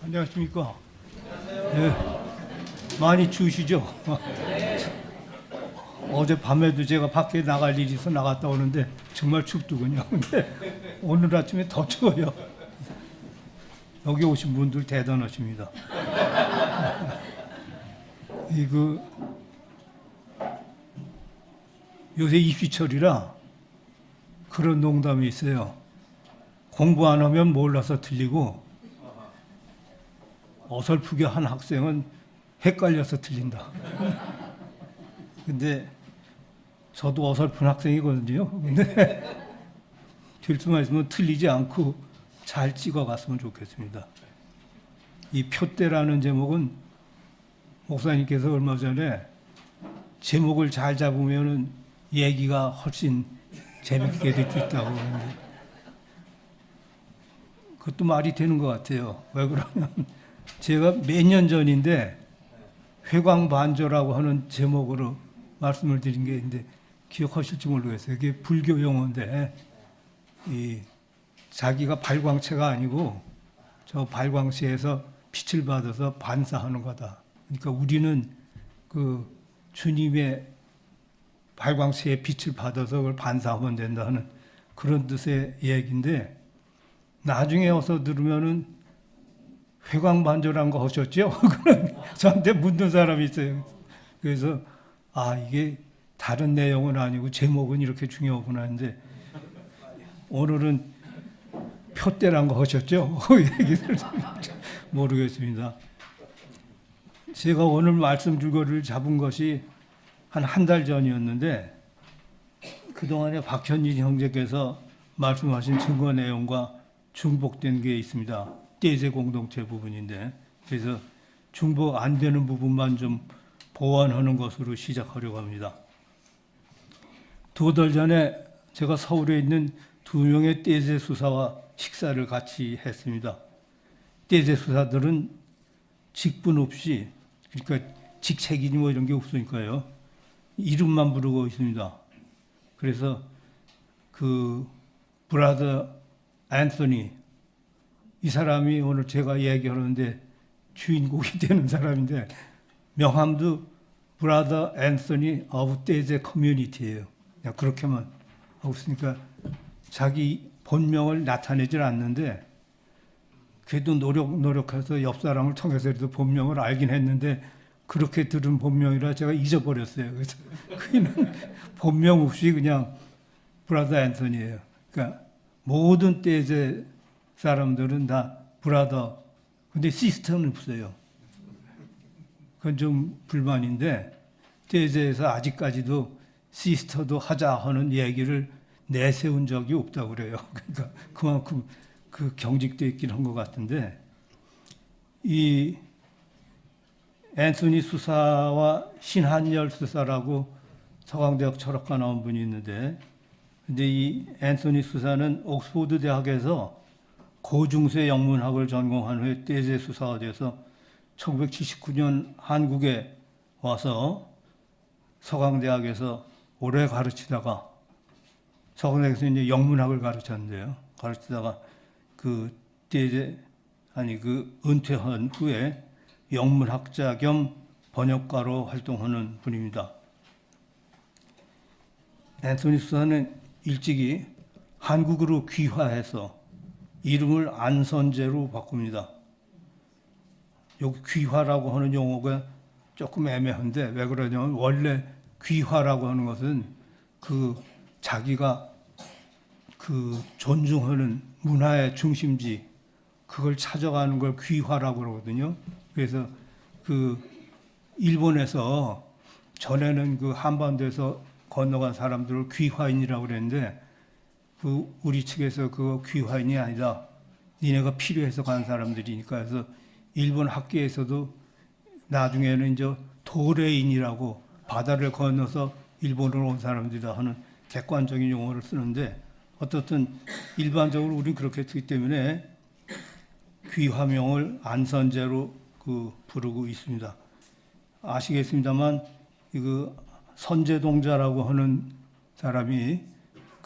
안녕하십니까. 네, 많이 추우시죠? 어제 밤에도 제가 밖에 나갈 일이 있어 나갔다 오는데 정말 춥더군요. 근데 오늘 아침에 더 추워요. 여기 오신 분들 대단하십니다. 요새 입시철이라 그런 농담이 있어요. 공부 안 하면 몰라서 틀리고 어설프게 한 학생은 헷갈려서 틀린다. 근데 저도 어설픈 학생이거든요. 근데 될 수만 있으면 틀리지 않고 잘 찍어갔으면 좋겠습니다. 이 표대라는 제목은 목사님께서 얼마 전에 제목을 잘 잡으면은 얘기가 훨씬 재밌게 될 수 있다고 하는데 그것도 말이 되는 것 같아요. 왜 그러냐면 제가 몇 년 전인데 회광반조라고 하는 제목으로 말씀을 드린 게 있는데 기억하실지 모르겠어요. 이게 불교 용어인데 이 자기가 발광체가 아니고 저 발광체에서 빛을 받아서 반사하는 거다. 그러니까 우리는 그 주님의 발광체의 빛을 받아서 그걸 반사하면 된다는 그런 뜻의 얘기인데 나중에 와서 들으면은 회광반조란 거 하셨죠? 저한테 묻는 사람이 있어요. 그래서 이게 다른 내용은 아니고 제목은 이렇게 중요하구나 했는데 오늘은 표대란 거 하셨죠? 얘기를 모르겠습니다. 제가 오늘 말씀 줄거리를 잡은 것이 한 달 전이었는데 그동안에 박현진 형제께서 말씀하신 증거 내용과 중복된 게 있습니다. 떼제 공동체 부분인데 그래서 중복 안 되는 부분만 좀 보완하는 것으로 시작하려고 합니다. 2달 전에 제가 서울에 있는 2명의 떼제 수사와 식사를 같이 했습니다. 떼제 수사들은 직분 없이 그러니까 직책이니 뭐 이런 게 없으니까요. 이름만 부르고 있습니다. 그래서 그 브라더 앤서니 이 사람이 오늘 제가 얘기하는데 주인공이 되는 사람인데 명함도 브라더 앤서니 오브 떼제 커뮤니티예요. 그냥 그렇게만 하고 있으니까 자기 본명을 나타내질 않는데 그래도 노력해서 옆 사람을 통해서라도 본명을 알긴 했는데 그렇게 들은 본명이라 제가 잊어버렸어요. 그래서 그는 본명 없이 그냥 브라더 앤서니예요. 그러니까 모든 떼제 사람들은 다 브라더, 근데 시스터는 없어요. 그건 좀 불만인데 떼제에서 아직까지도 시스터도 하자 하는 얘기를 내세운 적이 없다고 그래요. 그러니까 그만큼 그 경직되어 있긴 한 것 같은데 이 앤소니 수사와 신한열 수사라고 서강대학 철학과 나온 분이 있는데 근데 이 앤소니 수사는 옥스포드 대학에서 고중세 영문학을 전공한 후에 떼제 수사가 돼서 1979년 한국에 와서 서강대학에서 오래 가르치다가 서강대학에서 이제 영문학을 가르쳤는데요. 가르치다가 그 은퇴한 후에 영문학자 겸 번역가로 활동하는 분입니다. 앤소니 수사는 일찍이 한국으로 귀화해서 이름을 안선재로 바꿉니다. 여기 귀화라고 하는 용어가 조금 애매한데 왜 그러냐면 원래 귀화라고 하는 것은 그 자기가 그 존중하는 문화의 중심지 그걸 찾아가는 걸 귀화라고 그러거든요. 그래서 그 일본에서 전에는 그 한반도에서 건너간 사람들을 귀화인이라고 그랬는데 그 우리 측에서 그 귀화인이 아니다. 니네가 필요해서 간 사람들이니까 해서 일본 학계에서도 나중에는 이제 도레인이라고 바다를 건너서 일본으로 온 사람들이다 하는 객관적인 용어를 쓰는데 어떻든 일반적으로 우리는 그렇게 쓰기 때문에 귀화명을 안선재로 부르고 있습니다. 아시겠습니다만 그 선제동자라고 하는 사람이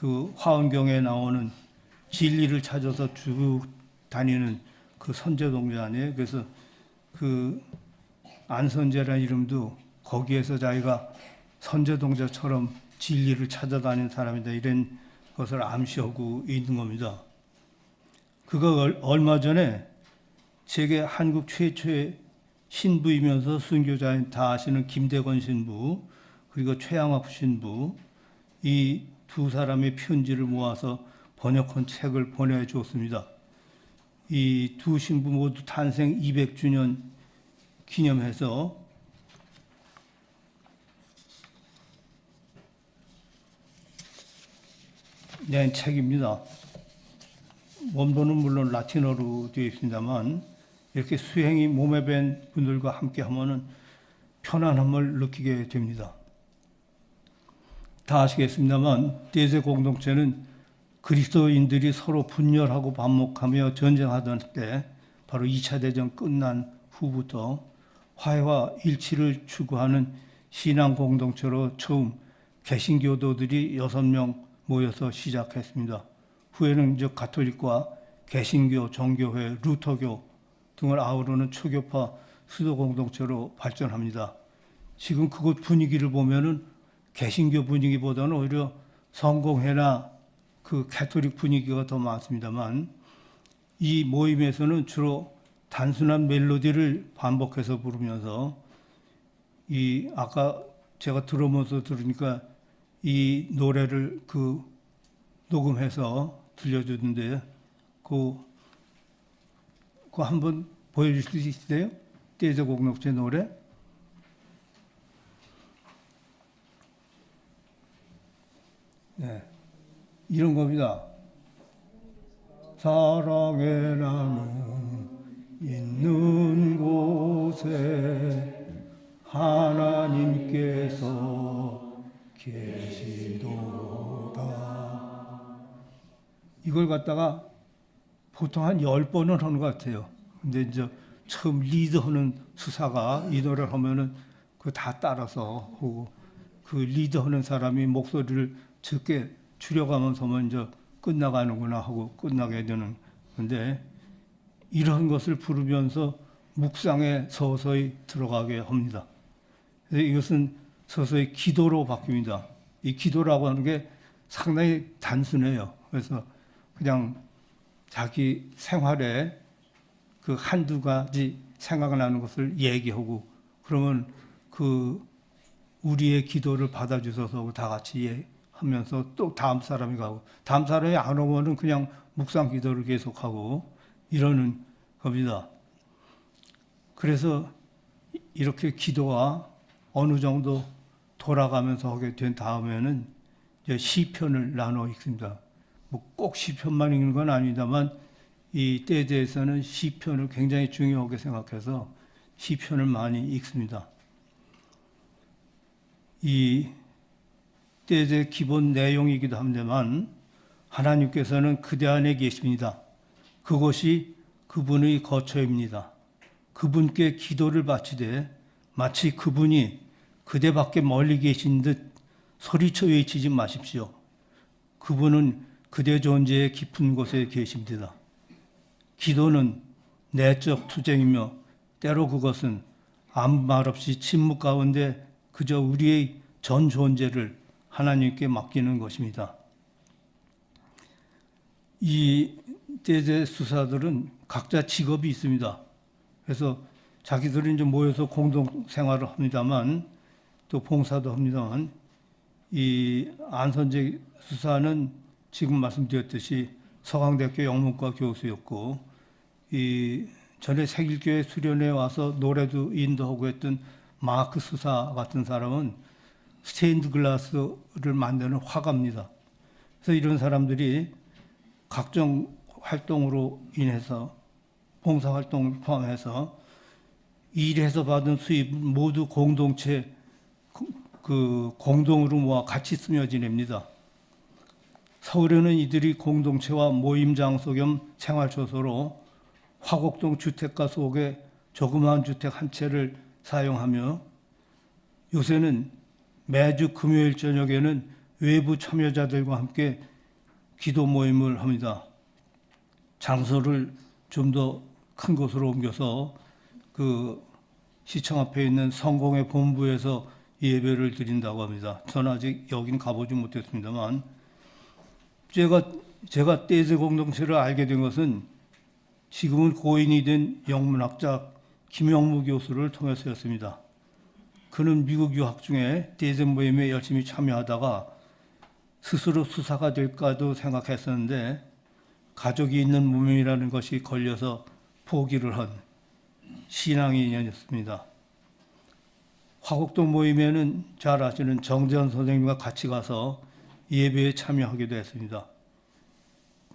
그 화엄경에 나오는 진리를 찾아서 쭉 다니는 그 선제동자 아니에요. 그래서 그 안선제라는 이름도 거기에서 자기가 선제동자처럼 진리를 찾아다니는 사람이다 이런 것을 암시하고 있는 겁니다. 그가 얼마 전에 세계 한국 최초의 신부이면서 순교자인 다 아시는 김대건 신부 그리고 최양학 신부 이 두 사람의 편지를 모아서 번역한 책을 보내줬습니다. 이 두 신부 모두 탄생 200주년 기념해서 낸 책입니다. 원본은 물론 라틴어로 되어 있습니다만 이렇게 수행이 몸에 밴 분들과 함께 하면은 편안함을 느끼게 됩니다. 다 아시겠습니다만 대제 공동체는 그리스도인들이 서로 분열하고 반목하며 전쟁하던 때 바로 2차 대전 끝난 후부터 화해와 일치를 추구하는 신앙 공동체로 처음 개신교도들이 6명 모여서 시작했습니다. 후에는 이제 가톨릭과 개신교, 정교회, 루터교 등을 아우르는 초교파 수도 공동체로 발전합니다. 지금 그곳 분위기를 보면은 개신교 분위기보다는 오히려 성공회나 그 가톨릭 분위기가 더 많습니다만 이 모임에서는 주로 단순한 멜로디를 반복해서 부르면서 이 아까 제가 들으면서 들으니까 이 노래를 그 녹음해서 들려주는데 그 한번 보여줄 수 있으세요? 떼저 공동체 노래? 네, 이런 겁니다. 사랑의 나눔 있는 곳에 하나님께서 계시도다. 이걸 갖다가 보통 한 10번은 하는 것 같아요. 근데 이제 처음 리드하는 수사가 이 노래를 하면은 그 다 따라서 하고 그 리드하는 사람이 목소리를 적게 줄여가면서만 이제 끝나가는구나 하고 끝나게 되는 건데 이런 것을 부르면서 묵상에 서서히 들어가게 합니다. 그래서 이것은 서서히 기도로 바뀝니다. 이 기도라고 하는 게 상당히 단순해요. 그래서 그냥 자기 생활에 그 한두 가지 생각나는 것을 얘기하고 그러면 그 우리의 기도를 받아주셔서 다 같이 하면서 또 다음 사람이 가고 다음 사람이 안 오면은 그냥 묵상 기도를 계속하고 이러는 겁니다. 그래서 이렇게 기도가 어느 정도 돌아가면서 하게 된 다음에는 이제 시편을 나눠 읽습니다. 뭐 꼭 시편만 읽는 건 아닙니다만 이 때에 대해서는 시편을 굉장히 중요하게 생각해서 시편을 많이 읽습니다. 이 때의 기본 내용이기도 합니다만 하나님께서는 그대 안에 계십니다. 그것이 그분의 거처입니다. 그분께 기도를 바치되 마치 그분이 그대 밖에 멀리 계신 듯 소리쳐 외치지 마십시오. 그분은 그대 존재의 깊은 곳에 계십니다. 기도는 내적 투쟁이며 때로 그것은 아무 말 없이 침묵 가운데 그저 우리의 전 존재를 하나님께 맡기는 것입니다. 이 대제 수사들은 각자 직업이 있습니다. 그래서 자기들이 이제 모여서 공동 생활을 합니다만 또 봉사도 합니다만 이 안선재 수사는 지금 말씀드렸듯이 서강대학교 영문과 교수였고 이 전에 세길교회 수련회 와서 노래도 인도하고 했던 마크 수사 같은 사람은 스테인드 글라스를 만드는 화가입니다. 그래서 이런 사람들이 각종 활동으로 인해서 봉사활동을 포함해서 일해서 받은 수입 모두 공동체 그 공동으로 모아 같이 쓰며 지냅니다. 서울에는 이들이 공동체와 모임 장소 겸 생활초소로 화곡동 주택가 속에 조그마한 주택 한 채를 사용하며 요새는 매주 금요일 저녁에는 외부 참여자들과 함께 기도 모임을 합니다. 장소를 좀 더 큰 곳으로 옮겨서 그 시청 앞에 있는 성공회 본부에서 예배를 드린다고 합니다. 저는 아직 여긴 가보지 못했습니다만 제가 떼제 공동체를 알게 된 것은 지금은 고인이 된 영문학자 김영무 교수를 통해서였습니다. 그는 미국 유학 중에 떼제 모임에 열심히 참여하다가 스스로 수사가 될까도 생각했었는데 가족이 있는 몸이라는 것이 걸려서 포기를 한 신앙인이었습니다. 화곡동 모임에는 잘 아시는 정재현 선생님과 같이 가서 예배에 참여하기도 했습니다.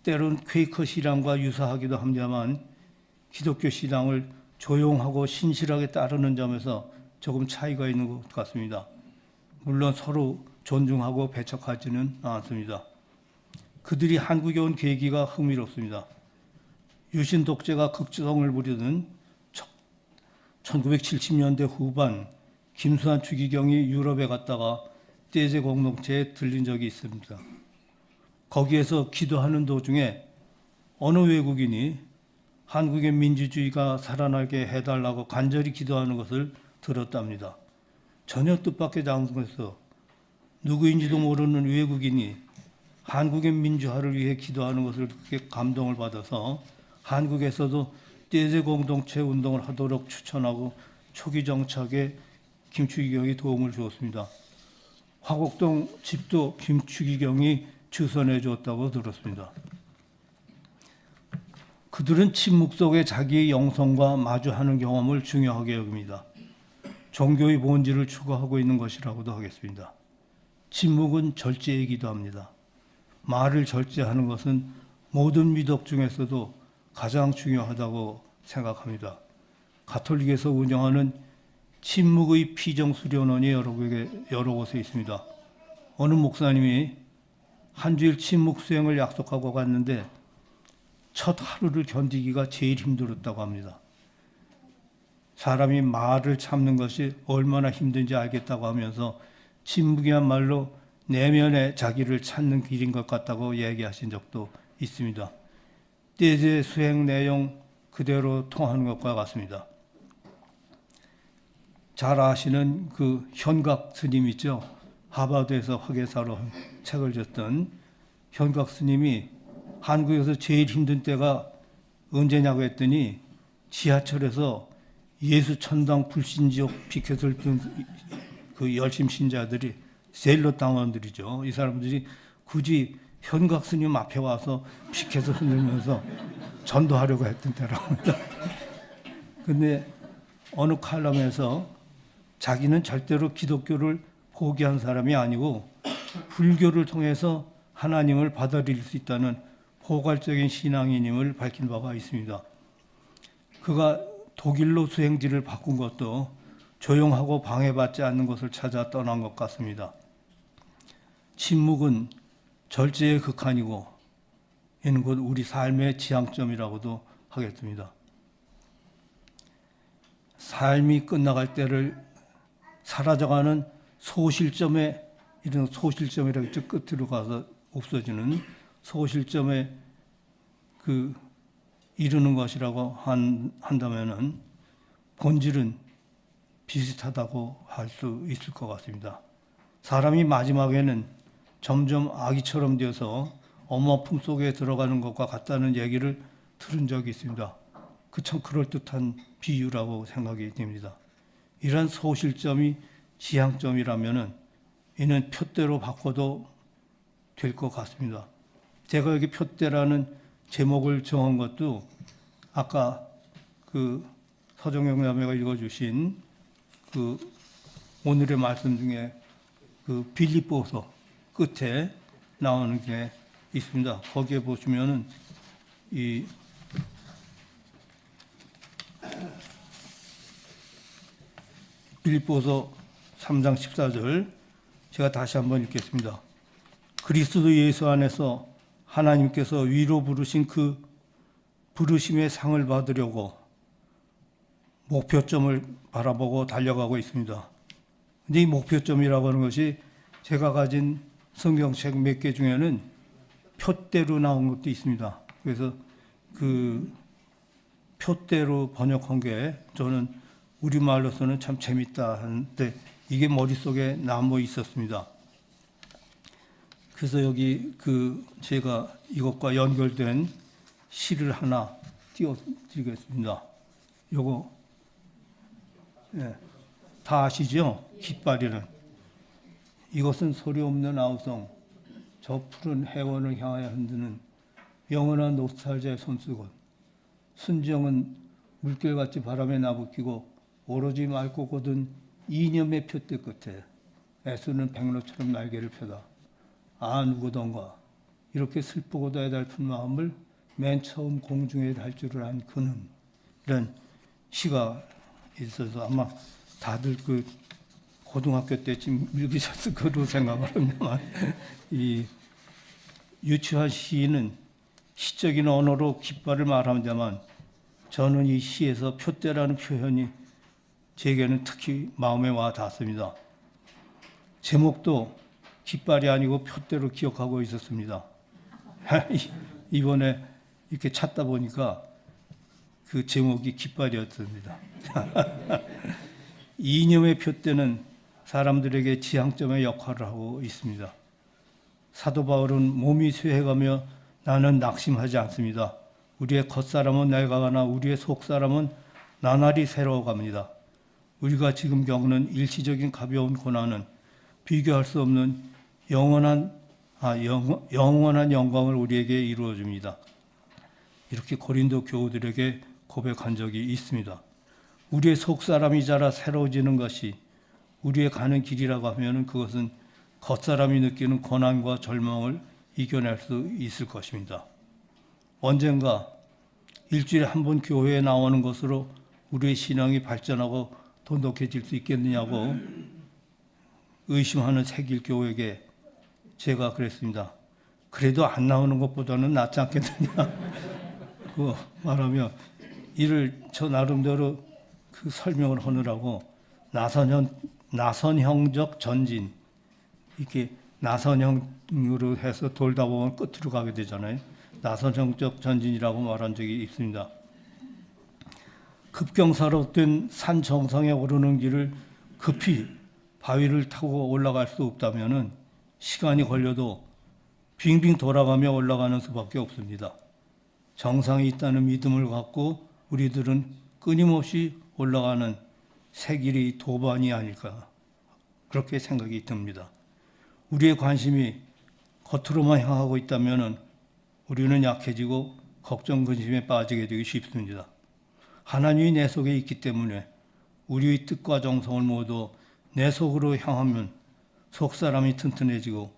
때론 퀘이커 신앙과 유사하기도 합니다만 기독교 신앙을 조용하고 신실하게 따르는 점에서 조금 차이가 있는 것 같습니다. 물론 서로 존중하고 배척하지는 않습니다. 그들이 한국에 온 계기가 흥미롭습니다. 유신 독재가 극성을 부리던 1970년대 후반 김수환 추기경이 유럽에 갔다가 떼제 공동체에 들린 적이 있습니다. 거기에서 기도하는 도중에 어느 외국인이 한국의 민주주의가 살아나게 해달라고 간절히 기도하는 것을 들었답니다. 전혀 뜻밖의 장소에서 누구인지도 모르는 외국인이 한국의 민주화를 위해 기도하는 것을 그렇게 감동을 받아서 한국에서도 떼제 공동체 운동을 하도록 추천하고 초기 정착에 김추기경이 도움을 주었습니다. 화곡동 집도 김추기경이 주선해 주었다고 들었습니다. 그들은 침묵 속에 자기의 영성과 마주하는 경험을 중요하게 여깁니다. 종교의 본질을 추구하고 있는 것이라고도 하겠습니다. 침묵은 절제이기도 합니다. 말을 절제하는 것은 모든 미덕 중에서도 가장 중요하다고 생각합니다. 가톨릭에서 운영하는 침묵의 피정수련원이 여러 곳에 있습니다. 어느 목사님이 한 주일 침묵 수행을 약속하고 갔는데 첫 하루를 견디기가 제일 힘들었다고 합니다. 사람이 말을 참는 것이 얼마나 힘든지 알겠다고 하면서 침묵이야말로 내면의 자기를 찾는 길인 것 같다고 얘기하신 적도 있습니다. 떼제 수행 내용 그대로 통하는 것과 같습니다. 잘 아시는 그 현각 스님 있죠? 하버드에서 학예사로 책을 썼던 현각 스님이 한국에서 제일 힘든 때가 언제냐고 했더니 지하철에서 예수천당 불신지옥 피켓을 든 그 열심 신자들이 셀러 당원들이죠. 이 사람들이 굳이 현각 스님 앞에 와서 피켓을 흔들면서 전도하려고 했던 때라고 합니다. 근데 어느 칼럼에서 자기는 절대로 기독교를 포기한 사람이 아니고 불교를 통해서 하나님을 받아들일 수 있다는 포괄적인 신앙인임을 밝힌 바가 있습니다. 그가 독일로 수행지를 바꾼 것도 조용하고 방해받지 않는 곳을 찾아 떠난 것 같습니다. 침묵은 절제의 극한이고 이는 곧 우리 삶의 지향점이라고도 하겠습니다. 삶이 끝나갈 때를 사라져가는 소실점에 이런 소실점이라고 했죠. 끝으로 가서 없어지는 소실점에 이루는 것이라고 한다면은 본질은 비슷하다고 할 수 있을 것 같습니다. 사람이 마지막에는 점점 아기처럼 되어서 엄마 품속에 들어가는 것과 같다는 얘기를 들은 적이 있습니다. 그 참 그럴듯한 비유라고 생각이 됩니다. 이런 소실점이 지향점이라면은 이는 표대로 바꿔도 될 것 같습니다. 제가 여기 표대라는 제목을 정한 것도 아까 그 서정영 자매가 읽어주신 그 오늘의 말씀 중에 그 빌립보서 끝에 나오는 게 있습니다. 거기에 보시면은 이 빌립보서 3장 14절 제가 다시 한번 읽겠습니다. 그리스도 예수 안에서 하나님께서 위로 부르신 그 부르심의 상을 받으려고 목표점을 바라보고 달려가고 있습니다. 근데 이 목표점이라고 하는 것이 제가 가진 성경책 몇 개 중에는 표대로 나온 것도 있습니다. 그래서 그 표대로 번역한 게 저는 우리말로서는 참 재밌다 하는데 이게 머릿속에 남아 있었습니다. 그래서 여기 제가 이것과 연결된 시를 하나 띄워드리겠습니다. 요거 다 아시죠? 깃발이는. 이것은 소리 없는 아우성, 저 푸른 해원을 향하여 흔드는 영원한 노스탈지아의 손수건. 순정은 물결같이 바람에 나부끼고 오로지 맑고 곧은 이념의 표대 끝에 애수는 백로처럼 날개를 펴다. 아 누구던가 이렇게 슬프고도 애달픈 마음을 맨 처음 공중에 달 줄을 안 그는, 이런 시가 있어서 아마 다들 고등학교 때쯤 읽으셨을 거로 생각을 합니다만, 이 유치한 시인은 시적인 언어로 깃발을 말합니다만 저는 이 시에서 표대라는 표현이 제게는 특히 마음에 와 닿습니다. 제목도 깃발이 아니고 표대로 기억하고 있었습니다. 이번에 이렇게 찾다 보니까 그 제목이 깃발이었습니다. 이념의 표대는 사람들에게 지향점의 역할을 하고 있습니다. 사도 바울은 몸이 쇠해가며 나는 낙심하지 않습니다. 우리의 겉사람은 낡아가나 우리의 속사람은 나날이 새로워갑니다. 우리가 지금 겪는 일시적인 가벼운 고난은 비교할 수 없는 영원한 영광을 우리에게 이루어줍니다. 이렇게 고린도 교우들에게 고백한 적이 있습니다. 우리의 속사람이 자라 새로워지는 것이 우리의 가는 길이라고 하면 그것은 겉사람이 느끼는 고난과 절망을 이겨낼 수 있을 것입니다. 언젠가 일주일에 한 번 교회에 나오는 것으로 우리의 신앙이 발전하고 돈독해질 수 있겠느냐고 의심하는 새길교에게 제가 그랬습니다. 그래도 안 나오는 것보다는 낫지 않겠느냐 그 말하며 이를 저 나름대로 설명을 하느라고 나선형적 전진, 이렇게 나선형으로 해서 돌다 보면 끝으로 가게 되잖아요. 나선형적 전진이라고 말한 적이 있습니다. 급경사로 된 산 정상에 오르는 길을 급히 바위를 타고 올라갈 수 없다면 시간이 걸려도 빙빙 돌아가며 올라가는 수밖에 없습니다. 정상이 있다는 믿음을 갖고 우리들은 끊임없이 올라가는 새 길이 도반이 아닐까, 그렇게 생각이 듭니다. 우리의 관심이 겉으로만 향하고 있다면 우리는 약해지고 걱정 근심에 빠지게 되기 쉽습니다. 하나님이 내 속에 있기 때문에 우리의 뜻과 정성을 모두 내 속으로 향하면 속사람이 튼튼해지고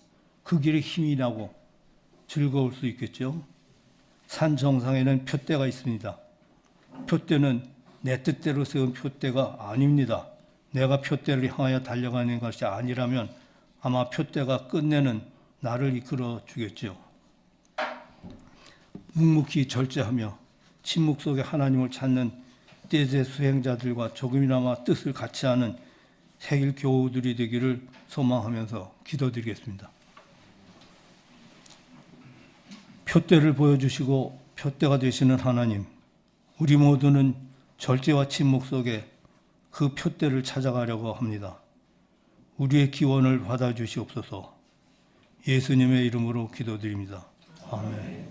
그 길에 힘이 나고 즐거울 수 있겠죠. 산 정상에는 표대가 있습니다. 표대는 내 뜻대로 세운 표대가 아닙니다. 내가 표대를 향하여 달려가는 것이 아니라면 아마 표대가 끝내는 나를 이끌어 주겠죠. 묵묵히 절제하며 침묵 속에 하나님을 찾는 떼제 수행자들과 조금이나마 뜻을 같이 하는 새길 교우들이 되기를 소망하면서 기도드리겠습니다. 표대를 보여주시고 표대가 되시는 하나님, 우리 모두는 절제와 침묵 속에 그 표대를 찾아가려고 합니다. 우리의 기원을 받아주시옵소서. 예수님의 이름으로 기도드립니다. 아멘.